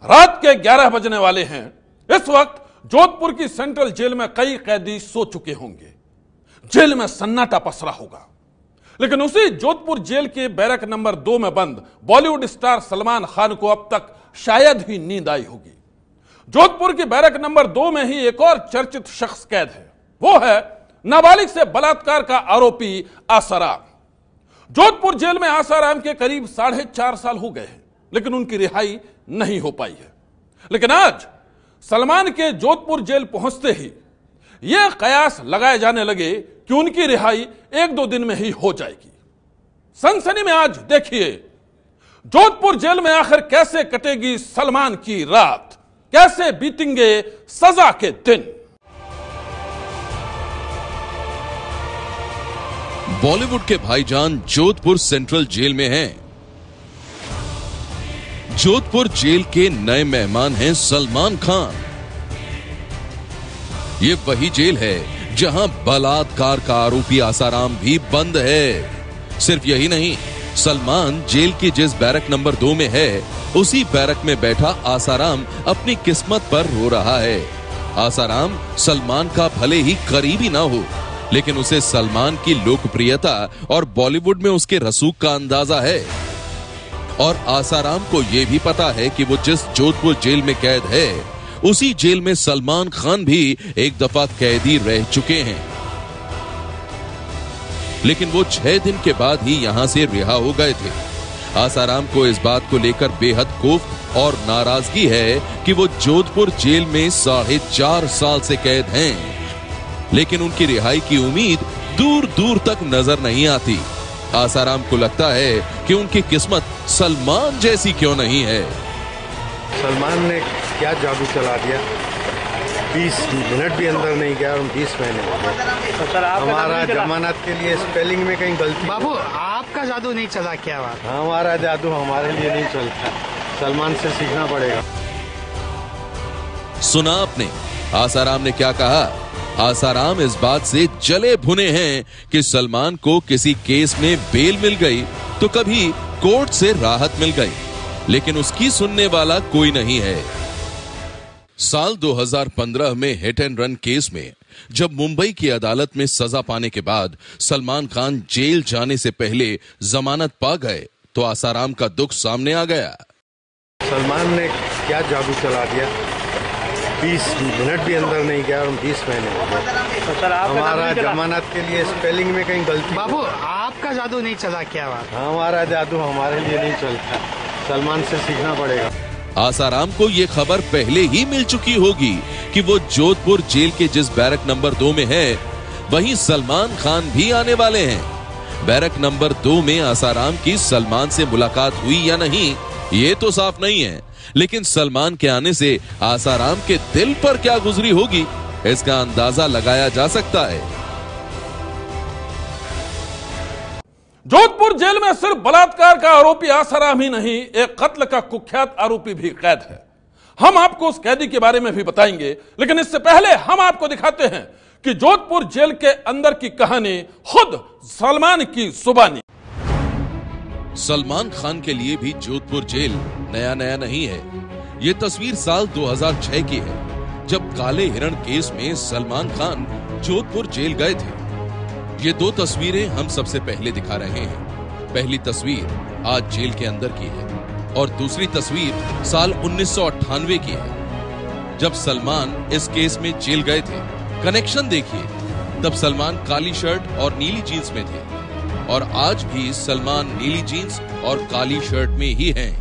रात के 11 बजने वाले हैं। इस वक्त जोधपुर की सेंट्रल जेल में कई कैदी सो चुके होंगे। जेल में सन्नाटा पसरा होगा, लेकिन उसी जोधपुर जेल के बैरक नंबर 2 में बंद बॉलीवुड स्टार सलमान खान को अब तक शायद ही नींद आई होगी। जोधपुर की बैरक नंबर 2 में ही एक और चर्चित शख्स कैद है। वो है नाबालिग से बलात्कार का आरोपी आसाराम। जोधपुर जेल में आसाराम के करीब 4.5 साल हो गए हैं, लेकिन उनकी रिहाई नहीं हो पाई है। लेकिन आज सलमान के जोधपुर जेल पहुंचते ही यह कयास लगाए जाने लगे कि उनकी रिहाई 1-2 दिन में ही हो जाएगी। सनसनी में आज देखिए जोधपुर जेल में आखिर कैसे कटेगी सलमान की रात, कैसे बीतेंगे सजा के दिन। बॉलीवुड के भाईजान जोधपुर सेंट्रल जेल में हैं। जोधपुर जेल के नए मेहमान हैं सलमान खान। ये वही जेल है जहां बलात्कार का आरोपी आसाराम भी बंद है। सिर्फ यही नहीं, सलमान जेल की जिस बैरक नंबर 2 में है, उसी बैरक में बैठा आसाराम अपनी किस्मत पर रो रहा है। आसाराम सलमान का भले ही करीबी ना हो, लेकिन उसे सलमान की लोकप्रियता और बॉलीवुड में उसके रसूख का अंदाजा है। और आसाराम को यह भी पता है कि वो जिस जोधपुर जेल में कैद है, उसी जेल में सलमान खान भी एक दफा कैदी रह चुके हैं। लेकिन वो 6 दिन के बाद ही यहां से रिहा हो गए थे। आसाराम को इस बात को लेकर बेहद कोफ्त और नाराजगी है कि वो जोधपुर जेल में 4.5 साल से कैद हैं, लेकिन उनकी रिहाई की उम्मीद दूर दूर तक नजर नहीं आती। आसाराम को लगता है कि उनकी किस्मत सलमान जैसी क्यों नहीं है। सलमान ने क्या जादू चला दिया, 20 मिनट भी अंदर नहीं गया और 20 महीने हमारा जमानत के लिए स्पेलिंग में कहीं गलती। बाबू आपका जादू नहीं चला क्या बात? हमारा जादू हमारे लिए नहीं चलता, सलमान से सीखना पड़ेगा। सुना आपने आसाराम ने क्या कहा? आसाराम इस बात से जले भुने हैं कि सलमान को किसी केस में बेल मिल गई तो कभी कोर्ट से राहत मिल गई, लेकिन उसकी सुनने वाला कोई नहीं है। साल 2015 में हिट एंड रन केस में जब मुंबई की अदालत में सजा पाने के बाद सलमान खान जेल जाने से पहले जमानत पा गए, तो आसाराम का दुख सामने आ गया। सलमान ने क्या जादू चला दिया, 20 मिनट भी अंदर नहीं गया और 20 महीने हमारा जमानत के लिए स्पेलिंग में कहीं गलती। बाबू आपका जादू नहीं चला क्या बात? हमारा जादू हमारे लिए नहीं चलता, सलमान से सीखना पड़ेगा। आसाराम को यह खबर पहले ही मिल चुकी होगी कि वो जोधपुर जेल के जिस बैरक नंबर 2 में है, वहीं सलमान खान भी आने वाले हैं। बैरक नंबर 2 में आसाराम की सलमान से मुलाकात हुई या नहीं, ये तो साफ नहीं है, लेकिन सलमान के आने से आसाराम के दिल पर क्या गुजरी होगी, इसका अंदाजा लगाया जा सकता है। जोधपुर जेल में सिर्फ बलात्कार का आरोपी आसाराम ही नहीं, एक कत्ल का कुख्यात आरोपी भी कैद है। हम आपको उस कैदी के बारे में भी बताएंगे, लेकिन इससे पहले हम आपको दिखाते हैं कि जोधपुर जेल के अंदर की कहानी खुद सलमान की जुबानी। सलमान खान के लिए भी जोधपुर जेल नया नया नहीं है। ये तस्वीर साल 2006 की है, जब काले हिरण केस में सलमान खान जोधपुर जेल गए थे। ये 2 तस्वीरें हम सबसे पहले दिखा रहे हैं। पहली तस्वीर आज जेल के अंदर की है और दूसरी तस्वीर साल 1998 की है, जब सलमान इस केस में जेल गए थे। कनेक्शन देखिए, तब सलमान काली शर्ट और नीली जीन्स में थे और आज भी सलमान नीली जीन्स और काली शर्ट में ही हैं।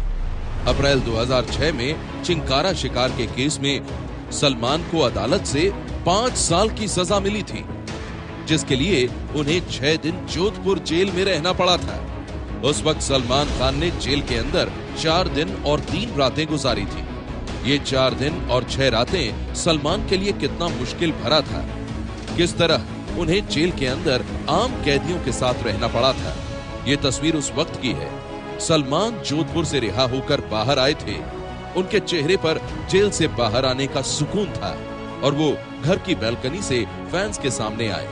अप्रैल 2006 में चिंकारा शिकार के केस में सलमान को अदालत से 5 साल की सजा मिली थी, जिसके लिए उन्हें 6 दिन जोधपुर जेल में रहना पड़ा था। उस वक्त सलमान खान ने जेल के अंदर 4 दिन और 3 रातें गुजारी थी। ये 4 दिन और 6 रातें सलमान के लिए कितना मुश्किल भरा था, किस तरह उन्हें जेल के अंदर आम कैदियों के साथ रहना पड़ा था। ये तस्वीर उस वक्त की है। सलमान जोधपुर से रिहा होकर बाहर आए थे। उनके चेहरे पर जेल से बाहर आने का सुकून था और वो घर की बालकनी से फैंस के सामने आए।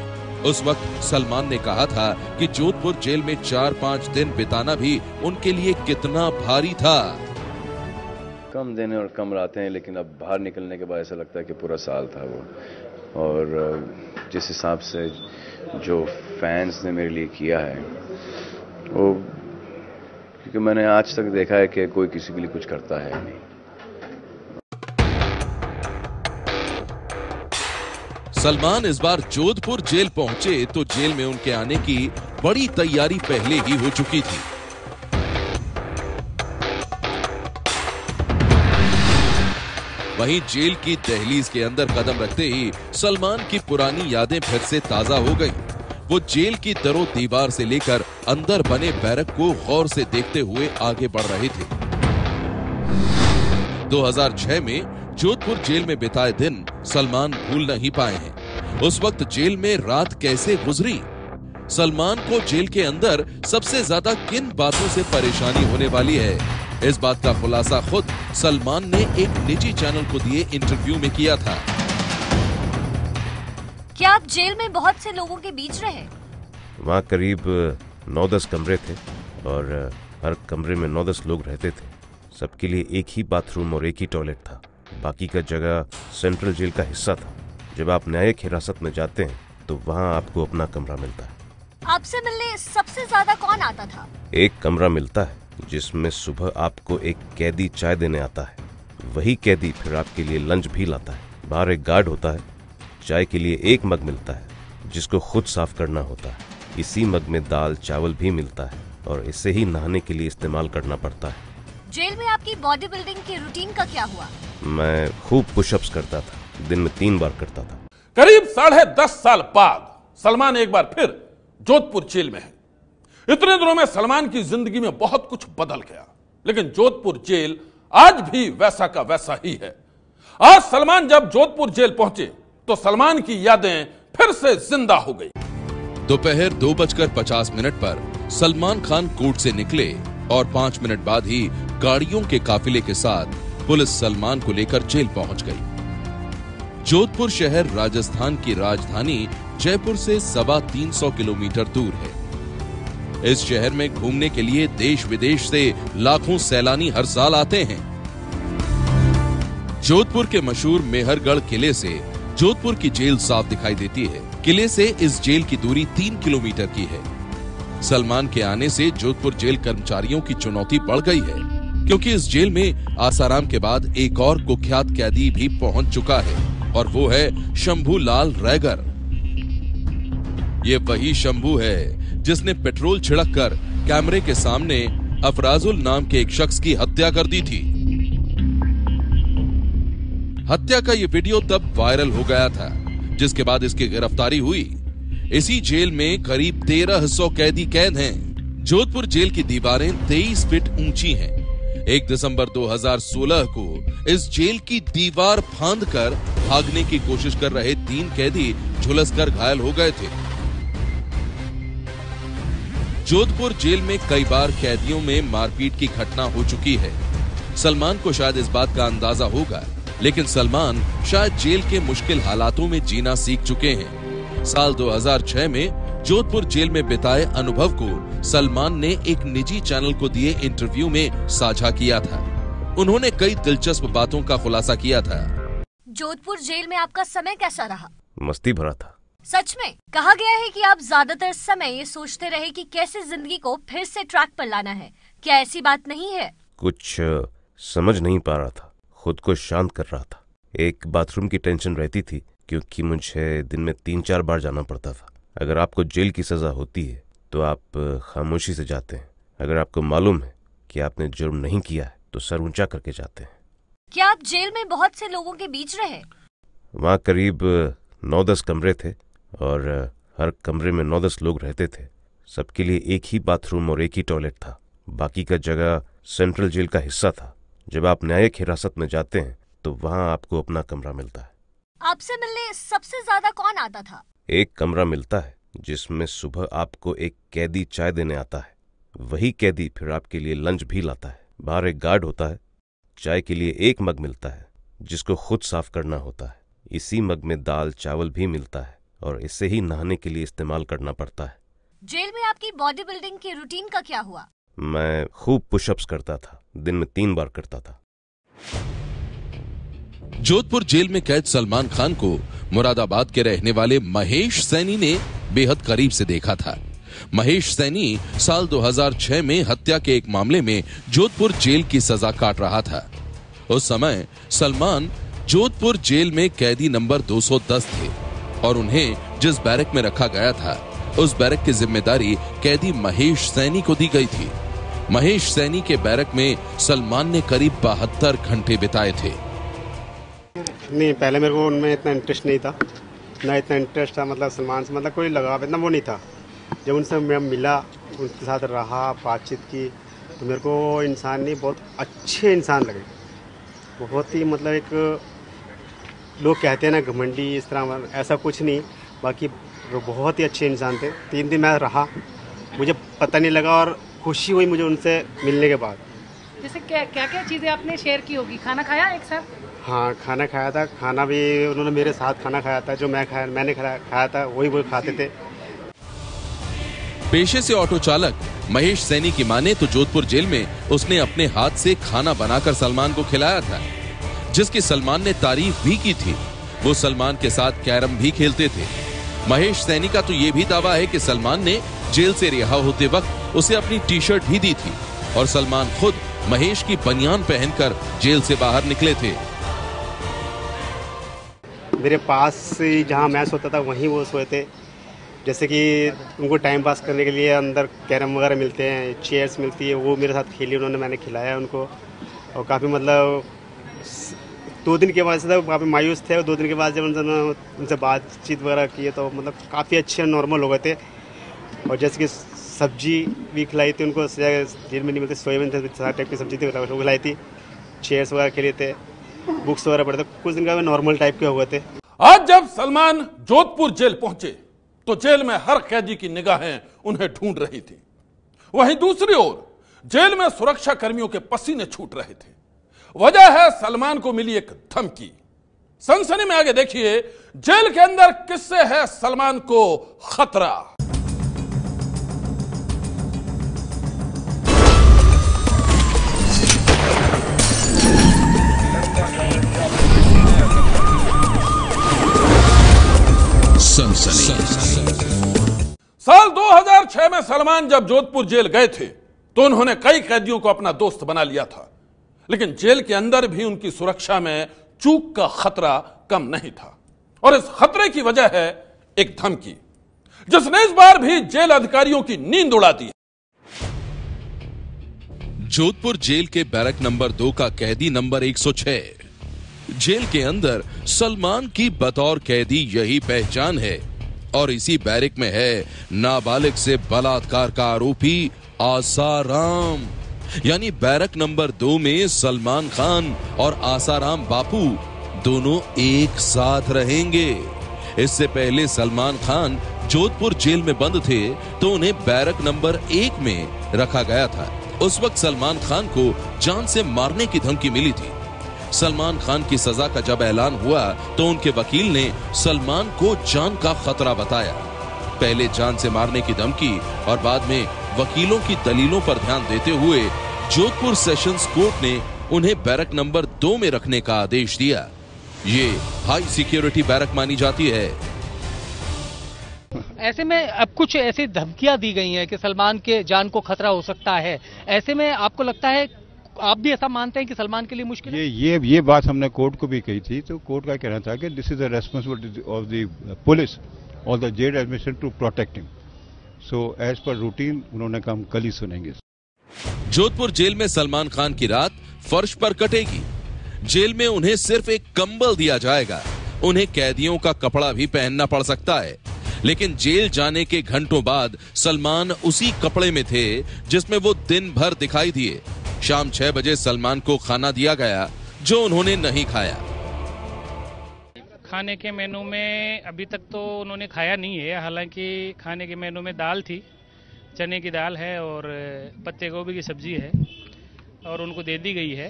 उस वक्त सलमान ने कहा था कि जोधपुर जेल में 4-5 दिन बिताना भी उनके लिए कितना भारी था। कम दिन और कम रातें हैं, लेकिन अब बाहर निकलने के बाद ऐसा लगता है कि पूरा साल था वो। और जिस हिसाब से जो फैंस ने मेरे लिए किया है वो, क्योंकि मैंने आज तक देखा है कि कोई किसी के लिए कुछ करता है नहीं। सलमान इस बार जोधपुर जेल पहुंचे तो जेल में उनके आने की बड़ी तैयारी पहले ही हो चुकी थी। वहीं जेल की दहलीज के अंदर कदम रखते ही सलमान की पुरानी यादें फिर से ताजा हो गईं। वो जेल की दरो दीवार से लेकर अंदर बने बैरक को गौर से देखते हुए आगे बढ़ रहे थे। 2006 में जोधपुर जेल में बिताए दिन सलमान भूल नहीं पाए हैं। उस वक्त जेल में रात कैसे गुजरी, सलमान को जेल के अंदर सबसे ज्यादा किन बातों से परेशानी होने वाली है, इस बात का खुलासा खुद सलमान ने एक निजी चैनल को दिए इंटरव्यू में किया था। क्या आप जेल में बहुत से लोगों के बीच रहे? वहाँ करीब 9-10 कमरे थे और हर कमरे में 9-10 लोग रहते थे। सबके लिए एक ही बाथरूम और एक ही टॉयलेट था। बाकी का जगह सेंट्रल जेल का हिस्सा था। जब आप न्यायिक हिरासत में जाते हैं तो वहाँ आपको अपना कमरा मिलता है। आपसे मिलने सबसे ज्यादा कौन आता था? एक कमरा मिलता है जिसमें सुबह आपको एक कैदी चाय देने आता है। वही कैदी फिर आपके लिए लंच भी लाता है। बाहर एक गार्ड होता है। चाय के लिए एक मग मिलता है जिसको खुद साफ करना होता है। इसी मग में दाल चावल भी मिलता है और इसे ही नहाने के लिए इस्तेमाल करना पड़ता है। जेल में आपकी बॉडी बिल्डिंग की रूटीन का क्या हुआ? मैं खूब पुशअप्स करता था, दिन में 3 बार करता था। करीब 10.5 साल बाद सलमान एक बार फिर जोधपुर जेल में है। इतने दिनों में सलमान की जिंदगी में बहुत कुछ बदल गया, लेकिन जोधपुर जेल आज भी वैसा का वैसा ही है। आज सलमान जब जोधपुर जेल पहुंचे तो सलमान की यादें फिर से जिंदा हो गई। दोपहर 2:50 पर सलमान खान कोर्ट से निकले और 5 मिनट बाद ही गाड़ियों के काफिले के साथ पुलिस सलमान को लेकर जेल पहुंच गई। जोधपुर शहर राजस्थान की राजधानी जयपुर से 325 किलोमीटर दूर है। इस शहर में घूमने के लिए देश विदेश से लाखों सैलानी हर साल आते हैं। जोधपुर के मशहूर मेहरगढ़ किले से जोधपुर की जेल साफ दिखाई देती है। किले से इस जेल की दूरी 3 किलोमीटर की है। सलमान के आने से जोधपुर जेल कर्मचारियों की चुनौती बढ़ गई है, क्योंकि इस जेल में आसाराम के बाद एक और कुख्यात कैदी भी पहुंच चुका है और वो है शंभू लाल रैगर। ये वही शंभू है जिसने पेट्रोल छिड़ककर कैमरे के सामने अफराजुल नाम के एक शख्स की हत्या कर दी थी। हत्या का ये वीडियो तब वायरल हो गया था, जिसके बाद इसकी गिरफ्तारी हुई। इसी जेल में करीब 1300 कैदी कैद हैं। जोधपुर जेल की दीवारें 23 फीट ऊंची हैं। 1 दिसंबर 2016 को इस जेल की दीवार फांदकर भागने की कोशिश कर रहे 3 कैदी झुलसकर घायल हो गए थे। जोधपुर जेल में कई बार कैदियों में मारपीट की घटना हो चुकी है। सलमान को शायद इस बात का अंदाजा होगा, लेकिन सलमान शायद जेल के मुश्किल हालातों में जीना सीख चुके हैं। साल 2006 में जोधपुर जेल में बिताए अनुभव को सलमान ने एक निजी चैनल को दिए इंटरव्यू में साझा किया था। उन्होंने कई दिलचस्प बातों का खुलासा किया था। जोधपुर जेल में आपका समय कैसा रहा? मस्ती भरा था। सच में? कहा गया है कि आप ज्यादातर समय ये सोचते रहे कि कैसे जिंदगी को फिर से ट्रैक पर लाना है। क्या ऐसी बात नहीं है? कुछ समझ नहीं पा रहा था, खुद को शांत कर रहा था। एक बाथरूम की टेंशन रहती थी, क्योंकि मुझे दिन में 3-4 बार जाना पड़ता था। अगर आपको जेल की सजा होती है तो आप खामोशी से जाते हैं। अगर आपको मालूम है कि आपने जुर्म नहीं किया है तो सर ऊंचा करके जाते हैं। क्या आप जेल में बहुत से लोगों के बीच रहे? वहाँ करीब 9-10 कमरे थे और हर कमरे में 9-10 लोग रहते थे। सबके लिए एक ही बाथरूम और एक ही टॉयलेट था। बाकी का जगह सेंट्रल जेल का हिस्सा था। जब आप न्यायिक हिरासत में जाते हैं तो वहाँ आपको अपना कमरा मिलता है। आपसे मिलने सबसे ज्यादा कौन आता था? एक कमरा मिलता है जिसमें सुबह आपको एक कैदी चाय देने आता है। वही कैदी फिर आपके लिए लंच भी लाता है। बाहर एक गार्ड होता है। चाय के लिए एक मग मिलता है जिसको खुद साफ करना होता है। इसी मग में दाल चावल भी मिलता है और इसे ही नहाने के लिए इस्तेमाल करना पड़ता है। जेल में आपकी बॉडी बिल्डिंग की रूटीन का क्या हुआ? मैं खूब पुशअप्स करता था, दिन में 3 बार करता था। जोधपुर जेल में कैद सलमान खान को मुरादाबाद के रहने वाले महेश सैनी ने बेहद करीब से देखा था। महेश सैनी साल 2006 में हत्या के एक मामले में जोधपुर जेल की सजा काट रहा था। उस समय सलमान जोधपुर जेल में कैदी नंबर 210 थे और उन्हें जिस बैरक में रखा गया था उस बैरक की जिम्मेदारी कैदी महेश सैनी को दी गई थी। महेश सैनी के बैरक में सलमान ने करीब 72 घंटे बिताए थे। नहीं, पहले मेरे को उनमें इतना इंटरेस्ट नहीं था, ना इतना इंटरेस्ट था मतलब सलमान से, मतलब कोई लगाव इतना वो नहीं था। जब उनसे मैं मिला, उनके साथ रहा, बातचीत की, तो मेरे को इंसान नहीं, बहुत अच्छे इंसान लगे। बहुत ही मतलब एक लोग कहते हैं ना घमंडी, इस तरह ऐसा कुछ नहीं, बाकी बहुत ही अच्छे इंसान थे। 3 दिन मैं रहा, मुझे पता नहीं लगा और खुशी हुई मुझे उनसे मिलने के बाद। जैसे क्या क्या चीज़ें आपने शेयर की होगी? खाना खाया एक साथ? हाँ, खाना खाया था। खाना भी उन्होंने मेरे साथ खाना खाया था, जो मैंने खाया था वही वो खाते थे। पेशे से ऑटो चालक महेश सैनी की माने तो जोधपुर जेल में उसने अपने हाथ से खाना बनाकर सलमान को खिलाया था, जिसकी सलमान ने तारीफ भी की थी। वो सलमान के साथ कैरम भी खेलते थे। महेश सैनी का तो ये भी दावा है कि सलमान ने जेल से रिहा होते वक्त उसे अपनी टी-शर्ट भी दी थी और सलमान खुद महेश की बनियान पहनकर जेल से बाहर निकले थे। मेरे पास जहाँ मैं सोता था वहीं वो सोए थे। जैसे कि उनको टाइम पास करने के लिए अंदर कैरम वगैरह मिलते हैं, चेयर्स मिलती है, वो मेरे साथ खेली उन्होंने, मैंने खिलाया उनको। और काफ़ी मतलब 2 दिन के बाद से तो काफ़ी मायूस थे, और 2 दिन के बाद जब उनसे बातचीत वगैरह की तो मतलब काफ़ी अच्छे नॉर्मल हो गए थे। और जैसे कि सब्जी भी खिलाई थी उनको, जेल में नहीं मिलती, सोयाबीन टाइप की सब्जी थी वो खिलाई थी, चेयर्स वगैरह खेले थे, बुक्स वगैरह पढ़े थे। कुछ दिन का नॉर्मल टाइप के हो गए थे। आज जब सलमान जोधपुर जेल पहुंचे तो जेल में हर कैदी की निगाहें उन्हें ढूंढ रही थी। वहीं दूसरी ओर जेल में सुरक्षा कर्मियों के पसीने छूट रहे थे। वजह है सलमान को मिली एक धमकी। सनसनी में आगे देखिए जेल के अंदर किससे है सलमान को खतरा। साल 2006 में सलमान जब जोधपुर जेल गए थे तो उन्होंने कई कैदियों को अपना दोस्त बना लिया था, लेकिन जेल के अंदर भी उनकी सुरक्षा में चूक का खतरा कम नहीं था। और इस खतरे की वजह है एक धमकी, जिसने इस बार भी जेल अधिकारियों की नींद उड़ा दी। जोधपुर जेल के बैरक नंबर 2 का कैदी नंबर 106। जेल के अंदर सलमान की बतौर कैदी यही पहचान है और इसी बैरक में है नाबालिग से बलात्कार का आरोपी आसाराम। यानी बैरक नंबर 2 में सलमान खान और आसाराम बापू दोनों एक साथ रहेंगे। इससे पहले सलमान खान जोधपुर जेल में बंद थे तो उन्हें बैरक नंबर 1 में रखा गया था। उस वक्त सलमान खान को जान से मारने की धमकी मिली थी। सलमान खान की सजा का जब ऐलान हुआ तो उनके वकील ने सलमान को जान का खतरा बताया। पहले जान से मारने की धमकी और बाद में वकीलों की दलीलों पर ध्यान देते हुए जोधपुर सेशंस कोर्ट ने उन्हें बैरक नंबर 2 में रखने का आदेश दिया। ये हाई सिक्योरिटी बैरक मानी जाती है। ऐसे में अब कुछ ऐसी धमकियां दी गई हैं कि सलमान के जान को खतरा हो सकता है। ऐसे में आपको लगता है, आप भी ऐसा मानते हैं कि सलमान के लिए मुश्किल है? ये बात हमने कोर्ट को भी कही थी, तो कोर्ट का कहना था कि this is the responsibility of the police और the jail administration to protect him. So as per routine उन्होंने कहा कल ही सुनेंगे। जोधपुर जेल में सलमान खान की रात फर्श पर कटेगी। जेल में उन्हें सिर्फ एक कंबल दिया जाएगा। उन्हें कैदियों का कपड़ा भी पहनना पड़ सकता है, लेकिन जेल जाने के घंटों बाद सलमान उसी कपड़े में थे जिसमें वो दिन भर दिखाई दिए। शाम 6 बजे सलमान को खाना दिया गया जो उन्होंने नहीं खाया। खाने के मेनू में अभी तक तो उन्होंने खाया नहीं है। हालांकि खाने के मेनू में दाल थी, चने की दाल है और पत्ते गोभी की सब्जी है और उनको दे दी गई है।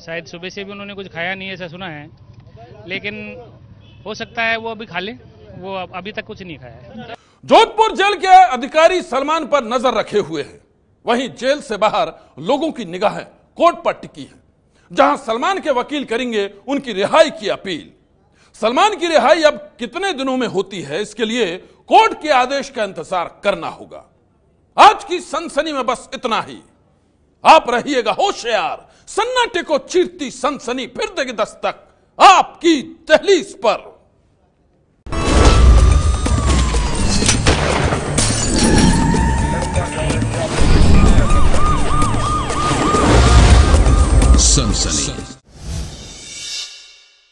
शायद सुबह से भी उन्होंने कुछ खाया नहीं है ऐसा सुना है, लेकिन हो सकता है वो अभी खा लें। वो अभी तक कुछ नहीं खाया है। जोधपुर जेल के अधिकारी सलमान पर नजर रखे हुए हैं। वहीं जेल से बाहर लोगों की निगाहें कोर्ट पर टिकी है। जहां सलमान के वकील करेंगे उनकी रिहाई की अपील। सलमान की रिहाई अब कितने दिनों में होती है, इसके लिए कोर्ट के आदेश का इंतजार करना होगा। आज की सनसनी में बस इतना ही। आप रहिएगा होशियार, सन्नाटे को चीरती सनसनी फिर देगी दस्तक आपकी दहलीज पर।